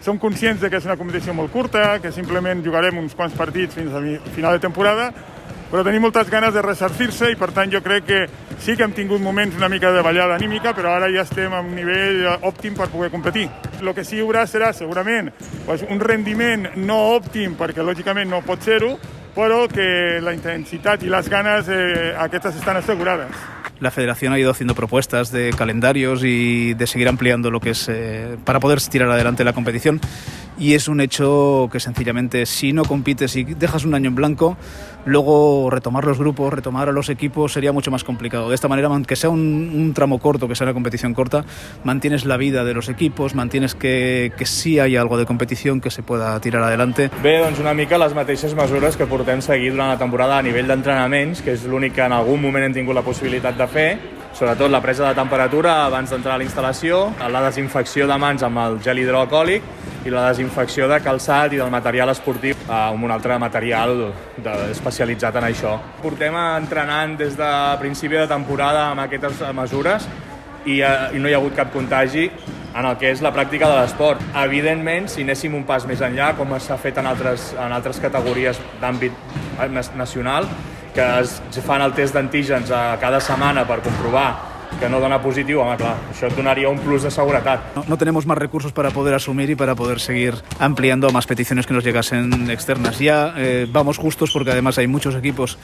som conscients de que és una competició molt curta, que simplement jugarem uns quants partits fins a final de temporada, però tenim moltes ganes de ressarcir-se i per tant jo crec que sí que hem tingut moments una mica de ballada anímica, però ara ja estem a un nivell òptim per poder competir. El que sí hi haurà serà segurament un rendiment no òptim, perquè lògicament no pot ser-ho, pero que la intensidad y las ganas aquestas están aseguradas. La federación ha ido haciendo propuestas de calendarios y de seguir ampliando lo que es para poder tirar adelante la competición, y es un hecho que sencillamente si no compites y dejas un año en blanco, luego retomar los grupos, retomar a los equipos sería mucho más complicado. De esta manera, aunque sea un tramo corto, que sea una competición corta, mantienes la vida de los equipos, mantienes que sí hay algo de competición que se pueda tirar adelante. Bé, doncs una mica les mateixes mesures que portem seguir durant la temporada a nivell d'entrenaments, que és l'únic que en algun moment hem tingut la possibilitat de fer, sobretot la presa de temperatura abans d'entrar a la instal·lació, la desinfecció de mans amb el gel hidroalcohòlic i la desinfecció de calçat i del material esportiu amb un altre material especialitzat en això. Portem entrenant des de principi de temporada amb aquestes mesures i no hi ha hagut cap contagi en el que és la pràctica de l'esport. Evidentment, si anéssim un pas més enllà, com s'ha fet en altres categories d'àmbit nacional, que es fan el test d'antígens cada setmana per comprovar que no dona positiu, home, clar, això et donaria un plus de seguretat. No tenemos más recursos para poder asumir y para poder seguir ampliando a más peticiones que nos llegasen externas. Ya vamos justos porque además hay muchos equipos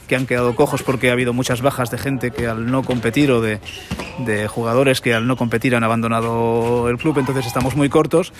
que han quedado cojos porque ha habido muchas bajas de gente que al no competir o de jugadores que al no competir han abandonado el club, entonces estamos muy cortos.